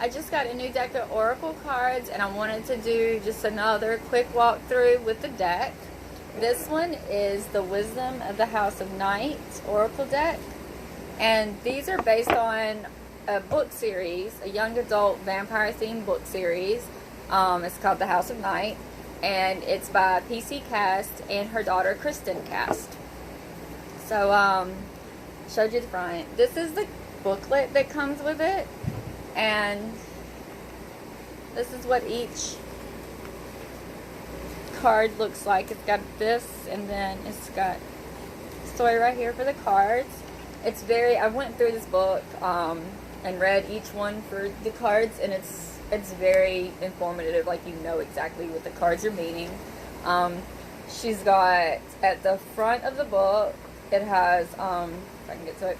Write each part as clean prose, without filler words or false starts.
I just got a new deck of Oracle cards, and I wanted to do just another quick walkthrough with the deck. This one is the Wisdom of the House of Night Oracle deck, and these are based on a book series, a young adult vampire themed book series. It's called The House of Night, and it's by PC Cast and her daughter Kristen Cast. So showed you the front. This is the booklet that comes with it, and this is what each card looks like. It's got this, and then it's got a story right here for the cards. It's very, I went through this book and read each one for the cards, and it's very informative. Like, you know exactly what the cards are meaning. She's got at the front of the book, it has if I can get to it,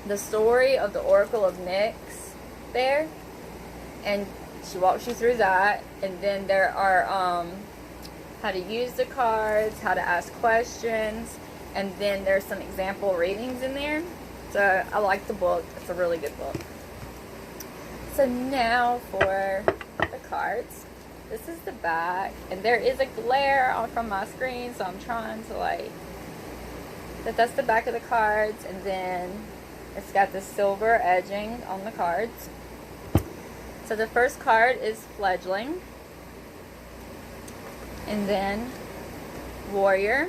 the story of the Oracle of Nyx there, and she walks you through that. And then there are how to use the cards, how to ask questions, and then there's some example readings in there. So I like the book. It's a really good book. So now for the cards. This is the back, and there is a glare from my screen, so I'm trying to that's the back of the cards, and then it's got the silver edging on the cards. So the first card is Fledgling, and then Warrior.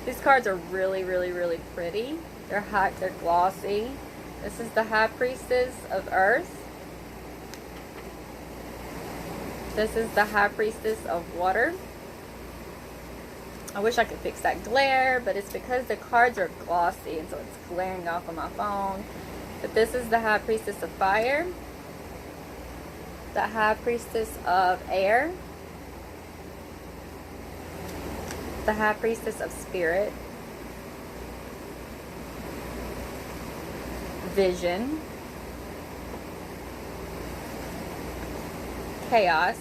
These cards are really, really, really pretty. They're glossy. This is the High Priestess of Earth. This is the High Priestess of Water. I wish I could fix that glare, but it's because the cards are glossy, and so it's glaring off on my phone. But this is the High Priestess of Fire, the High Priestess of Air, the High Priestess of Spirit, Vision, Chaos,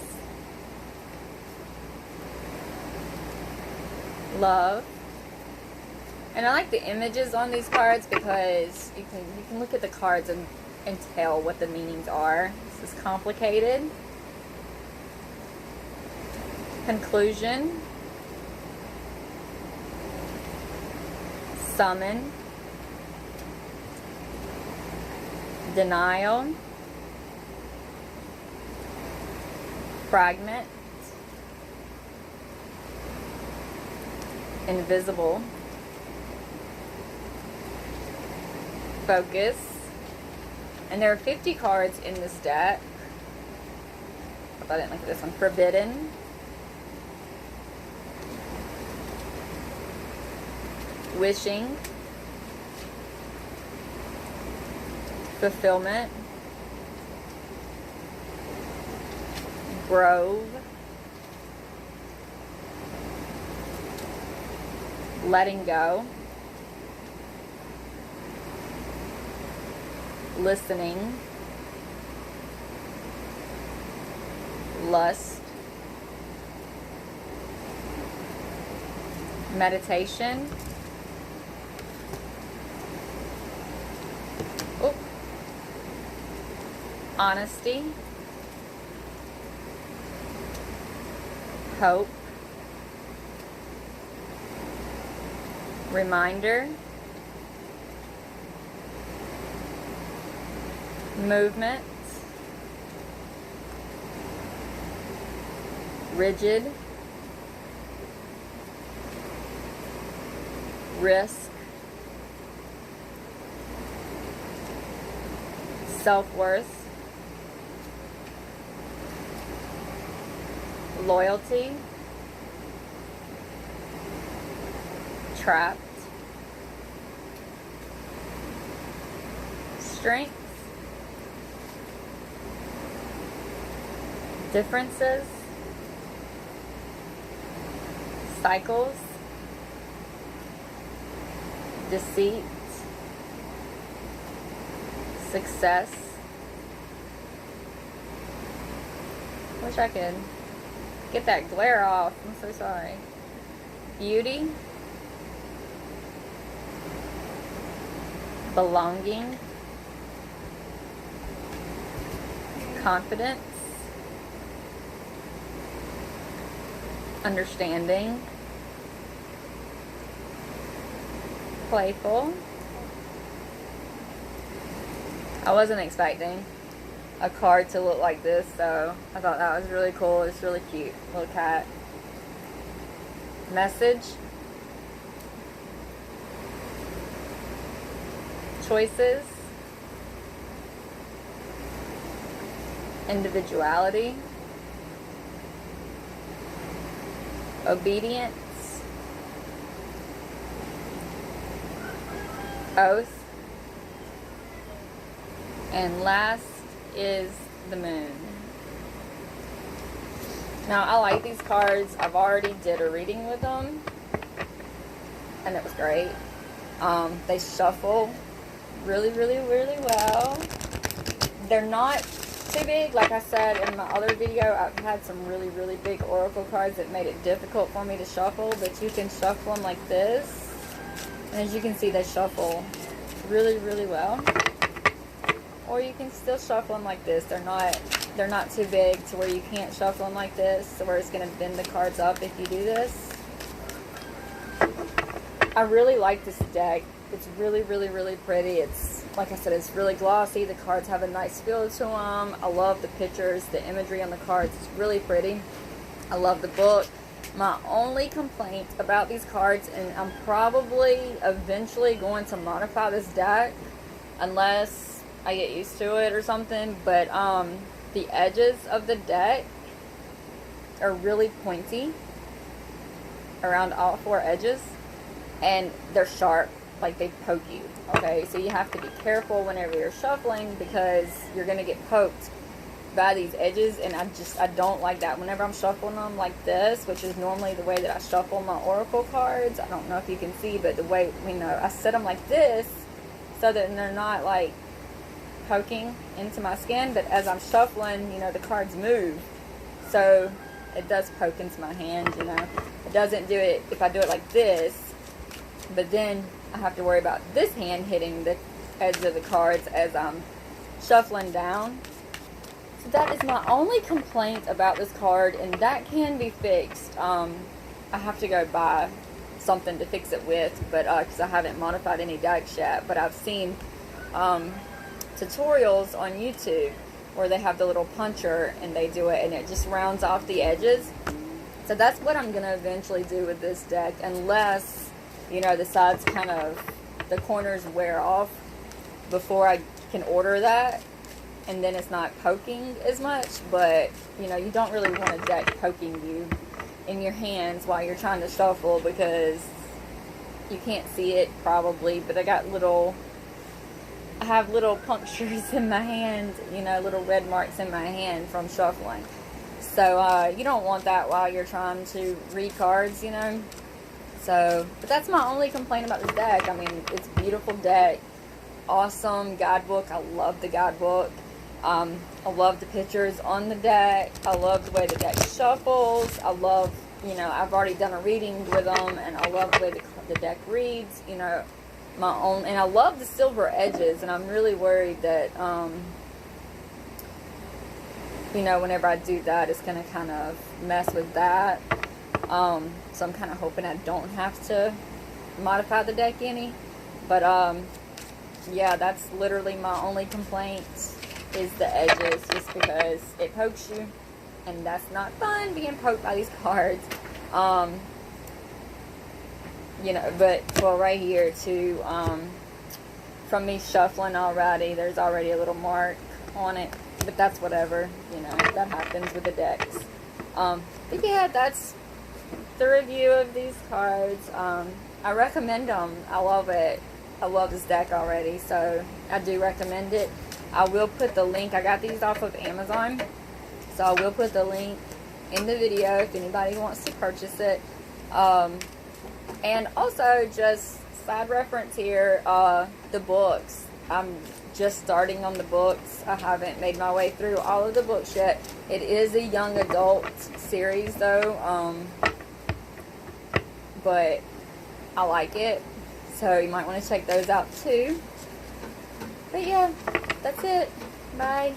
Love. And I like the images on these cards because you can look at the cards and tell what the meanings are. This is complicated. Conclusion, Summon, Denial, Fragment, Invisible, Focus. And there are 50 cards in this deck. I didn't look at this one. Forbidden, Wishing, Fulfillment, Grove, Letting Go, Listening, Lust, Meditation, Honesty, Hope, Reminder, Movement, Rigid, Risk, Self-worth, Loyalty, Trapped, Strength, Differences, Cycles, Deceit, Success. Wish I could get that glare off. I'm so sorry. Beauty, belonging, confidence, understanding, playful. I wasn't expecting a card to look like this, so I thought that was really cool. It's really cute. Little cat. Message. Choices. Individuality. Obedience. Oath. And last is the moon. Now, I like these cards. I've already did a reading with them, and it was great. They shuffle really, really, really well. They're not too big. Like I said in my other video, I've had some really, really big oracle cards that made it difficult for me to shuffle, but you can shuffle them like this. And as you can see, they shuffle really, really well. Or you can still shuffle them like this. They're not too big to where you can't shuffle them like this, so where it's going to bend the cards up if you do this. I really like this deck. It's really, really, really pretty. It's, like I said, it's really glossy. The cards have a nice feel to them. I love the pictures, the imagery on the cards. It's really pretty. I love the book. My only complaint about these cards, and I'm probably eventually going to modify this deck, unless I get used to it or something, but the edges of the deck are really pointy around all four edges, and they're sharp, like they poke you. Okay, so you have to be careful whenever you're shuffling, because you're going to get poked by these edges, and I don't like that. Whenever I'm shuffling them like this, which is normally the way that I shuffle my oracle cards, I don't know if you can see, but the way, I set them like this so that they're not like poking into my skin, but as I'm shuffling, the cards move, so it does poke into my hand. It doesn't do it if I do it like this, but then I have to worry about this hand hitting the edge of the cards as I'm shuffling down. So that is my only complaint about this card, and that can be fixed. I have to go buy something to fix it with, but because I haven't modified any decks yet, but I've seen tutorials on YouTube where they have the little puncher and they do it, and it just rounds off the edges. So that's what I'm going to eventually do with this deck, unless, the sides the corners wear off before I can order that, and then it's not poking as much. But, you don't really want a deck poking you in your hands while you're trying to shuffle, because you can't see it probably, but I have little punctures in my hand, little red marks in my hand from shuffling. So you don't want that while you're trying to read cards, So, but that's my only complaint about this deck. It's a beautiful deck. Awesome guidebook. I love the guidebook. I love the pictures on the deck. I love the way the deck shuffles. I love, I've already done a reading with them, and I love the way the deck reads, my own, and I love the silver edges, and I'm really worried that whenever I do that, it's going to kind of mess with that. So I'm kind of hoping I don't have to modify the deck any, but yeah, that's literally my only complaint, is the edges, just because it pokes you, and that's not fun, being poked by these cards. But, well, right here, too, from me shuffling already, there's already a little mark on it, but that's whatever, that happens with the decks. But yeah, that's the review of these cards. I recommend them. I love it. I love this deck already, so I do recommend it. I will put the link. I got these off of Amazon, so I will put the link in the video if anybody wants to purchase it. And also, just side reference here, the books. I'm just starting on the books. I haven't made my way through all of the books yet. It is a young adult series, though, but I like it, so you might want to check those out too. But yeah, that's it. Bye.